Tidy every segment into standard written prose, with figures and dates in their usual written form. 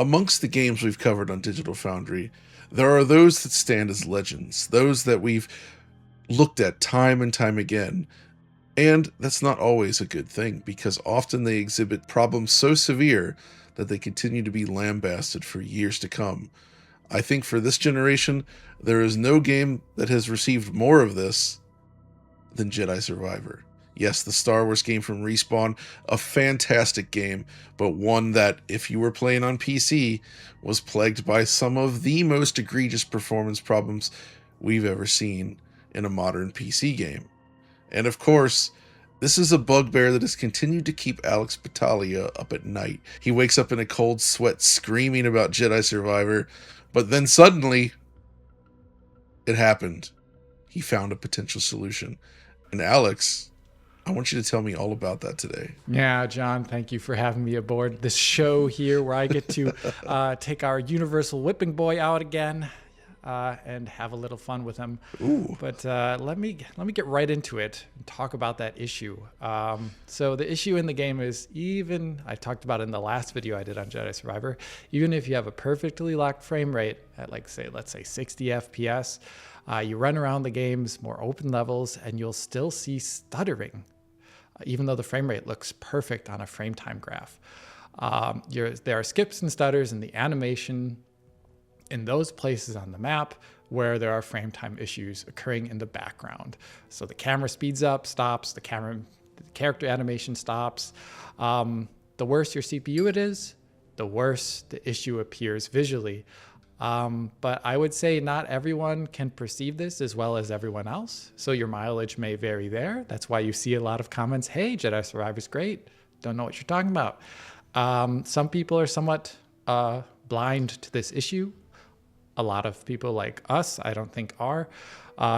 Amongst the games we've covered on Digital Foundry, there are those that stand as legends, those that we've looked at time and time again. And that's not always a good thing, because often they exhibit problems so severe that they continue to be lambasted for years to come. I think for this generation, there is no game that has received more of this than Jedi Survivor. Yes, the Star Wars game from Respawn, a fantastic game, but one that, if you were playing on PC, was plagued by some of the most egregious performance problems we've ever seen in a modern PC game. And of course, this is a bugbear that has continued to keep Alex Battaglia up at night. He wakes up in a cold sweat screaming about Jedi Survivor, but then suddenly, it happened. He found a potential solution. And Alex, I want you to tell me all about that today. Yeah, John, thank you for having me aboard this show here where I get to take our universal whipping boy out again and have a little fun with him. Ooh. But let me get right into it and talk about that issue. So the issue in the game is, even I talked about it in the last video I did on Jedi Survivor, even if you have a perfectly locked frame rate at let's say 60 FPS, you run around the game's more open levels and you'll still see stuttering, even though the frame rate looks perfect on a frame time graph. There are skips and stutters in the animation in those places on the map where there are frame time issues occurring in the background. So the camera speeds up, stops, the character animation stops. The worse your CPU it is, the worse the issue appears visually. But I would say not everyone can perceive this as well as everyone else. So your mileage may vary there. That's why you see a lot of comments, hey, Jedi Survivor's great. Don't know what you're talking about. Some people are somewhat blind to this issue. A lot of people like us, I don't think are.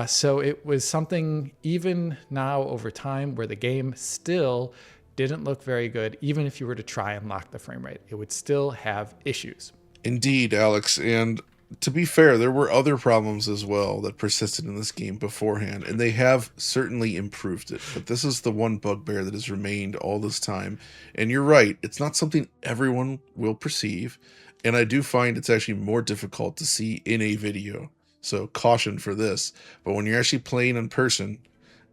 So it was something, even now over time, where the game still didn't look very good. Even if you were to try and lock the frame rate, it would still have issues. Indeed, Alex, and to be fair, there were other problems as well that persisted in this game beforehand, and they have certainly improved it. But this is the one bugbear that has remained all this time. And you're right, it's not something everyone will perceive, and I do find it's actually more difficult to see in a video. So caution for this. But when you're actually playing in person,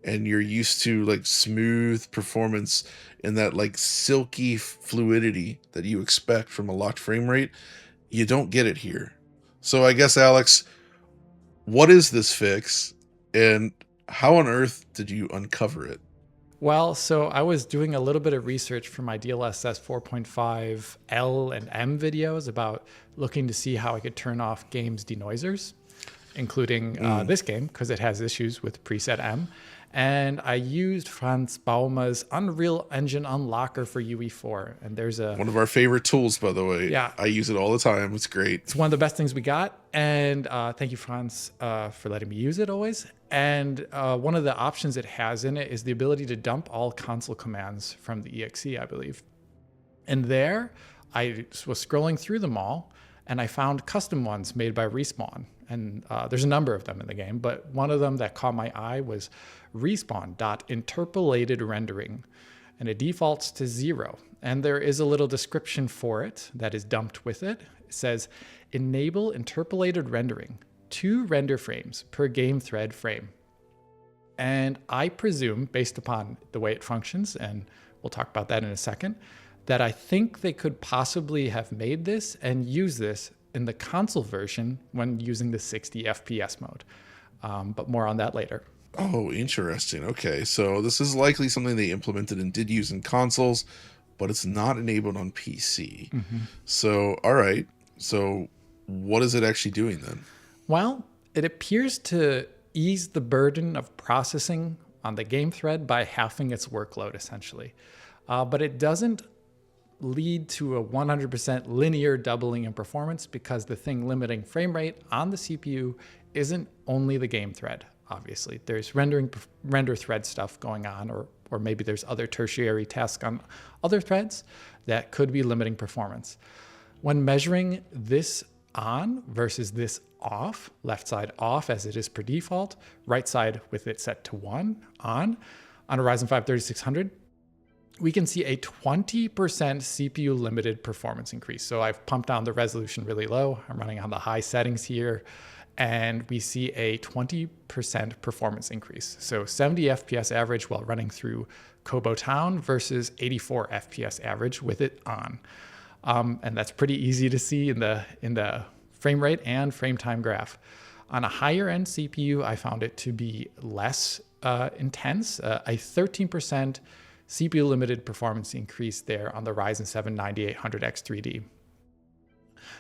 and you're used to like smooth performance and that like silky fluidity that you expect from a locked frame rate, you don't get it here. So I guess, Alex, what is this fix, and how on earth did you uncover it? Well, so I was doing a little bit of research for my DLSS 4.5 L and M videos about looking to see how I could turn off games denoisers, including this game, because it has issues with preset M. And I used Franz Baumer's Unreal Engine Unlocker for UE4. And there's one of our favorite tools, by the way. Yeah. I use it all the time. It's great. It's one of the best things we got. And thank you, Franz, for letting me use it always. And one of the options it has in it is the ability to dump all console commands from the EXE, I believe. And there, I was scrolling through them all, and I found custom ones made by Respawn. And there's a number of them in the game, but one of them that caught my eye was respawn.interpolated rendering, and it defaults to 0. And there is a little description for it that is dumped with it. It says, enable interpolated rendering, 2 render frames per game thread frame. And I presume, based upon the way it functions, and we'll talk about that in a second, that I think they could possibly have made this and use this in the console version when using the 60 FPS mode. But more on that later. Oh, interesting. Okay, so this is likely something they implemented and did use in consoles, but it's not enabled on PC. Mm-hmm. So, all right. So what is it actually doing then? Well, it appears to ease the burden of processing on the game thread by halving its workload, essentially. But it doesn't lead to a 100% linear doubling in performance, because the thing limiting frame rate on the CPU isn't only the game thread. Obviously, there's render thread stuff going on, or maybe there's other tertiary tasks on other threads that could be limiting performance. When measuring this on versus this off, left side off as it is per default, right side with it set to 1 on a Ryzen 5 3600, we can see a 20% CPU limited performance increase. So I've pumped down the resolution really low. I'm running on the high settings here, and we see a 20% performance increase. So 70 FPS average while running through Kobo Town versus 84 FPS average with it on. And that's pretty easy to see in the frame rate and frame time graph. On a higher end CPU, I found it to be less intense, a 13% CPU limited performance increase there on the Ryzen 7 9800X3D.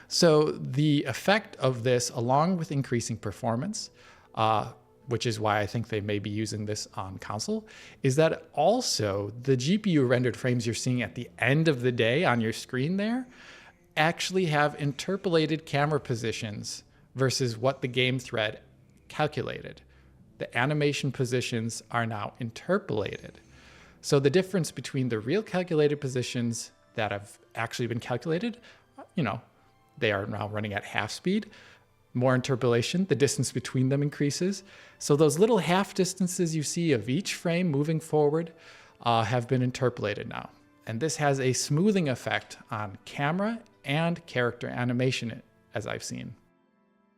So the effect of this, along with increasing performance, which is why I think they may be using this on console, is that also the GPU rendered frames you're seeing at the end of the day on your screen there actually have interpolated camera positions versus what the game thread calculated. The animation positions are now interpolated. So the difference between the real calculated positions that have actually been calculated, they are now running at half speed. More interpolation, the distance between them increases. So those little half distances you see of each frame moving forward have been interpolated now. And this has a smoothing effect on camera and character animation, as I've seen.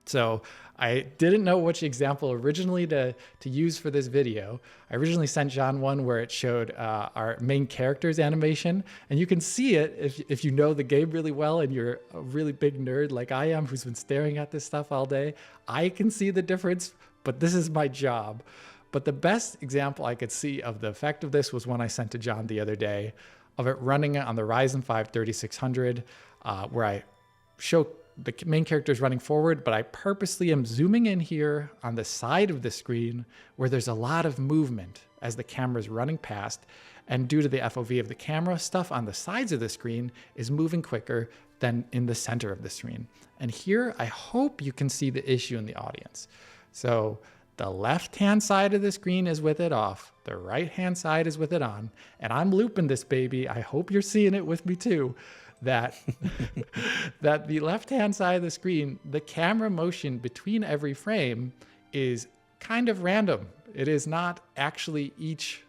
So I didn't know which example originally to use for this video. I originally sent John one where it showed our main character's animation, and you can see it if you know the game really well and you're a really big nerd like I am who's been staring at this stuff all day. I can see the difference, but this is my job. But the best example I could see of the effect of this was one I sent to John the other day of it running on the Ryzen 5 3600, where I show the main character is running forward, but I purposely am zooming in here on the side of the screen where there's a lot of movement as the camera is running past. And due to the FOV of the camera, stuff on the sides of the screen is moving quicker than in the center of the screen. And here, I hope you can see the issue in the audience. So the left-hand side of the screen is with it off. The right-hand side is with it on. And I'm looping this baby. I hope you're seeing it with me too. That the left-hand side of the screen, the camera motion between every frame is kind of random. It is not actually each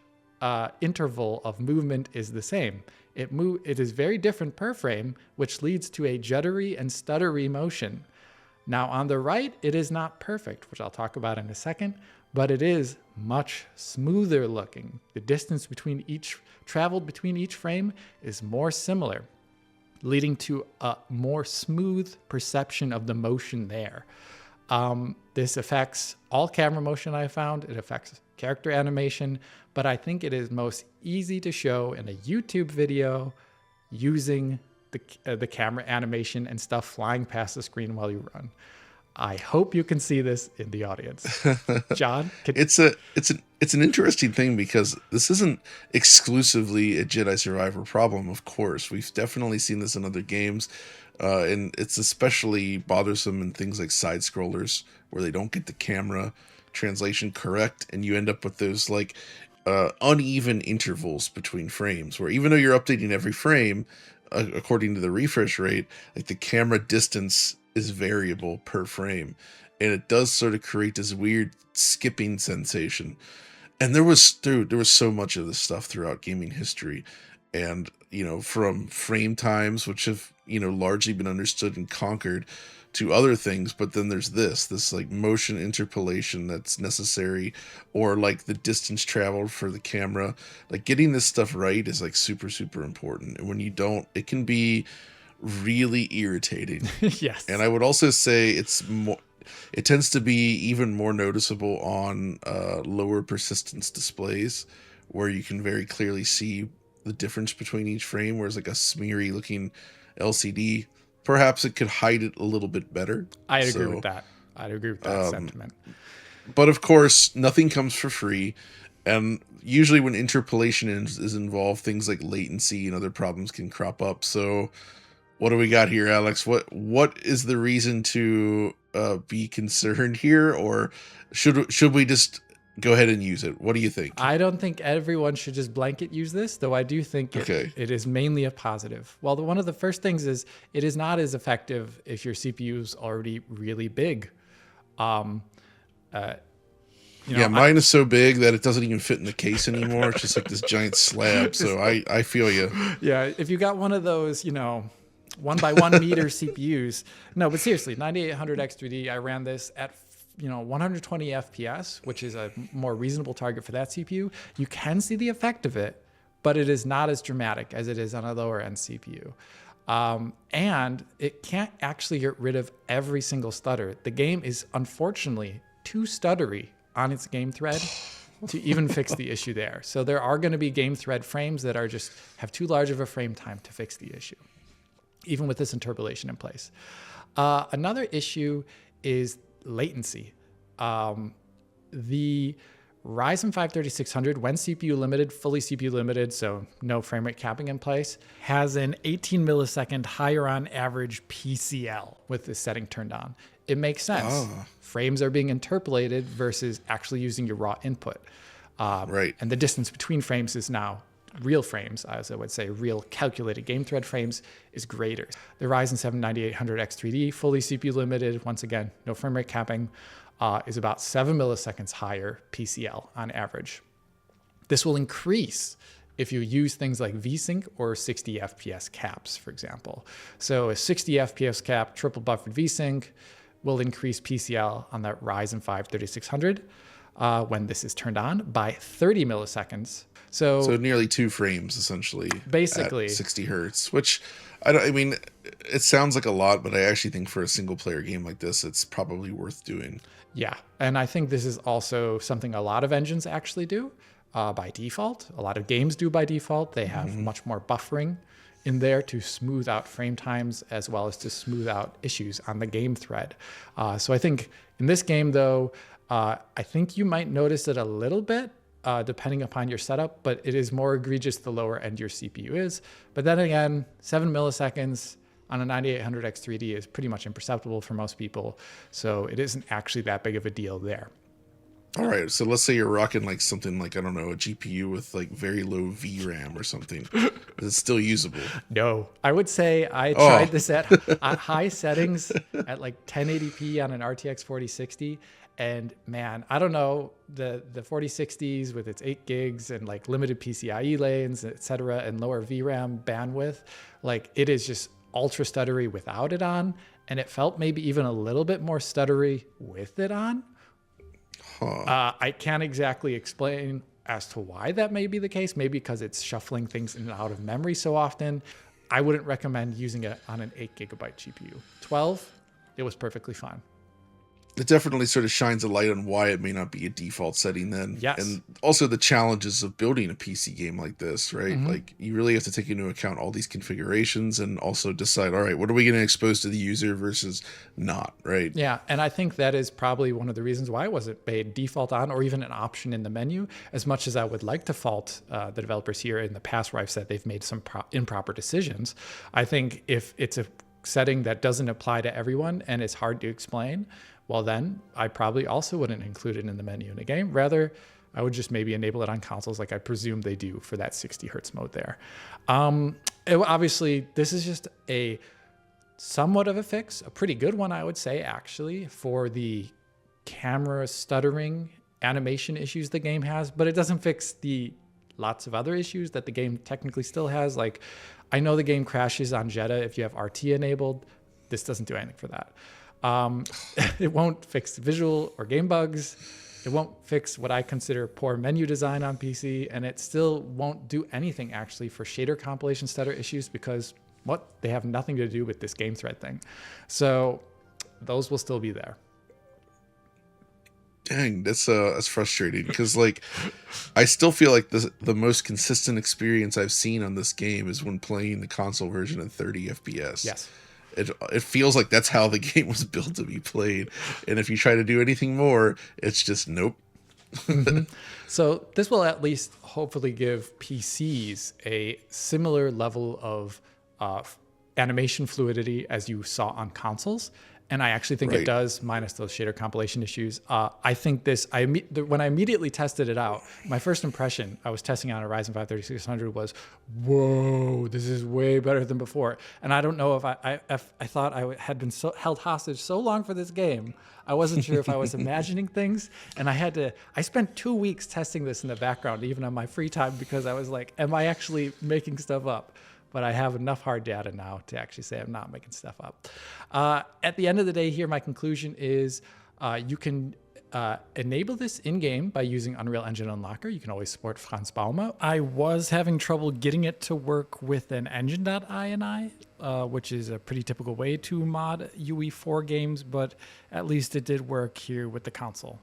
interval of movement is the same. It is very different per frame, which leads to a juddery and stuttery motion. Now on the right, it is not perfect, which I'll talk about in a second, but it is much smoother looking. The distance traveled between each frame is more similar, leading to a more smooth perception of the motion there. This affects all camera motion I found. It affects character animation, but I think it is most easy to show in a YouTube video using the camera animation and stuff flying past the screen while you run. I hope you can see this in the audience. John? It's an interesting thing because this isn't exclusively a Jedi Survivor problem, of course. We've definitely seen this in other games, and it's especially bothersome in things like side-scrollers where they don't get the camera translation correct, and you end up with those uneven intervals between frames, where even though you're updating every frame, according to the refresh rate, the camera distance is variable per frame, and it does sort of create this weird skipping sensation. And there was so much of this stuff throughout gaming history, and from frame times, which have largely been understood and conquered, to other things. But then there's this motion interpolation that's necessary, or the distance traveled for the camera. Getting this stuff right is super, super important, and when you don't, it can be really irritating. Yes. And I would also say it tends to be even more noticeable on lower persistence displays, where you can very clearly see the difference between each frame, whereas a smeary looking LCD, perhaps it could hide it a little bit better. I'd agree with that sentiment. But of course, nothing comes for free. And usually when interpolation is involved, things like latency and other problems can crop up. So what do we got here, Alex? What is the reason to be concerned here, or should we just go ahead and use it? What do you think? I don't think everyone should just blanket use this, though I do think it is mainly a positive. Well, one of the first things is it is not as effective if your CPU is already really big. Yeah, mine is so big that it doesn't even fit in the case anymore. It's just like this giant slab. So I feel you. Yeah, if you got one of those, 1x1 meter CPUs. No, but seriously, 9800 X3D, I ran this at 120 FPS, which is a more reasonable target for that CPU. You can see the effect of it, but it is not as dramatic as it is on a lower end CPU. And it can't actually get rid of every single stutter. The game is unfortunately too stuttery on its game thread to even fix the issue there. So there are going to be game thread frames that are just have too large of a frame time to fix the issue, even with this interpolation in place. Another issue is latency. The Ryzen 5 3600, when CPU limited, fully CPU limited, so no frame rate capping in place, has an 18 millisecond higher on average PCL with this setting turned on. It makes sense. Frames are being interpolated versus actually using your raw input. Right. And the distance between frames is now real frames, as I would say, real calculated game thread frames is greater. The Ryzen 7 9800 X3D, fully CPU limited, once again, no frame rate capping, is about 7 milliseconds higher PCL on average. This will increase if you use things like VSync or 60 FPS caps, for example. So a 60 FPS cap, triple buffered VSync, will increase PCL on that Ryzen 5 3600 when this is turned on by 30 milliseconds. So nearly 2 frames essentially, basically at 60 hertz, which I mean, it sounds like a lot, but I actually think for a single player game like this, it's probably worth doing. Yeah, and I think this is also something a lot of engines actually do by default. A lot of games do by default. They have much more buffering in there to smooth out frame times as well as to smooth out issues on the game thread. So I think in this game, though, I think you might notice it a little bit depending upon your setup, but it is more egregious the lower end your CPU is. But then again, 7 milliseconds on a 9800 X3D is pretty much imperceptible for most people. So it isn't actually that big of a deal there. All right, so let's say you're rocking like something like, I don't know, a GPU with like very low VRAM or something. Is it still usable? No, I would say I tried this at high settings at like 1080p on an RTX 4060. And man, I don't know, the 4060s with its 8 gigs and like limited PCIe lanes, et cetera, and lower VRAM bandwidth, like it is just ultra stuttery without it on. And it felt maybe even a little bit more stuttery with it on. I can't exactly explain as to why that may be the case. Maybe because it's shuffling things in and out of memory so often. I wouldn't recommend using it on an 8 gigabyte GPU. 12, it was perfectly fine. It definitely sort of shines a light on why it may not be a default setting then. Yes. And also the challenges of building a PC game like this, right? Like you really have to take into account all these configurations and also decide, all right, what are we going to expose to the user versus not, right? Yeah, and I think that is probably one of the reasons why it wasn't made default on or even an option in the menu, as much as I would like to fault the developers here in the past where I've said they've made some improper decisions. I think if it's a setting that doesn't apply to everyone and it's hard to explain, well, then I probably also wouldn't include it in the menu in a game. Rather, I would just maybe enable it on consoles like I presume they do for that 60 hertz mode there. Obviously, this is just a somewhat of a fix, a pretty good one, I would say, actually, for the camera stuttering animation issues the game has, but it doesn't fix the lots of other issues that the game technically still has. Like, I know the game crashes on Jedi if you have RT enabled. This doesn't do anything for that. It won't fix visual or game bugs. It won't fix what I consider poor menu design on PC, and it still won't do anything actually for shader compilation stutter issues because they have nothing to do with this game thread thing. So those will still be there. Dang, that's frustrating because like I still feel like the most consistent experience I've seen on this game is when playing the console version at 30 FPS. Yes. It feels like that's how the game was built to be played. And if you try to do anything more, it's just nope. So this will at least hopefully give PCs a similar level of animation fluidity as you saw on consoles. And I actually think it does, minus those shader compilation issues. I think this, when I immediately tested it out, my first impression, I was testing on a Ryzen 5 3600 was, whoa, this is way better than before. And I don't know if I thought I had been held hostage so long for this game. I wasn't sure if I was imagining things. And I spent 2 weeks testing this in the background, even on my free time, because I was like, am I actually making stuff up? But I have enough hard data now to actually say I'm not making stuff up. At the end of the day here, my conclusion is you can enable this in-game by using Unreal Engine Unlocker. You can always support Franz Baumer. I was having trouble getting it to work with an engine.ini, which is a pretty typical way to mod UE4 games, but at least it did work here with the console.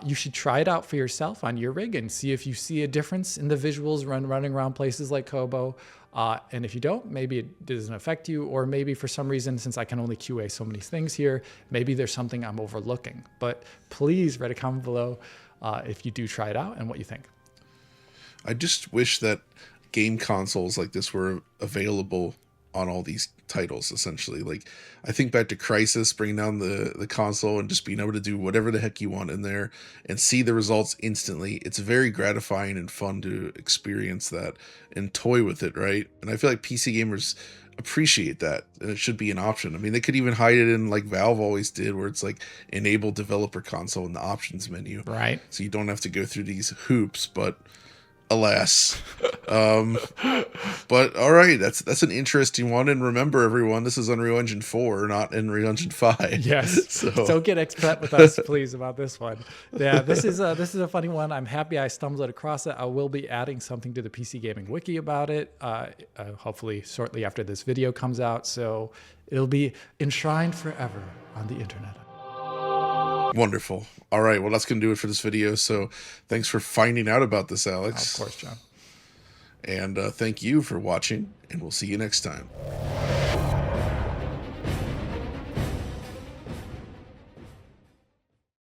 You should try it out for yourself on your rig and see if you see a difference in the visuals running around places like Kobo. And if you don't, maybe it doesn't affect you, or maybe for some reason, since I can only QA so many things here, maybe there's something I'm overlooking. But please write a comment below if you do try it out and what you think. I just wish that game consoles like this were available on all these titles, essentially. Like, I think back to Crysis, bringing down the console and just being able to do whatever the heck you want in there and see the results instantly. It's very gratifying and fun to experience that and toy with it, right? And I feel like PC gamers appreciate that, and it should be an option. I mean, they could even hide it in, like Valve always did, where it's like enable developer console in the options menu, right? So you don't have to go through these hoops, but alas. But all right, that's an interesting one. And remember, everyone, this is Unreal Engine 4, not Unreal Engine 5. Yes. So Don't get upset with us, please, about this one. Yeah, this is a funny one. I'm happy I stumbled across it. I will be adding something to the PC Gaming Wiki about it, hopefully shortly after this video comes out. So it'll be enshrined forever on the internet. Wonderful. All right, well, that's going to do it for this video. So thanks for finding out about this, Alex. Of course, John. And thank you for watching, and we'll see you next time.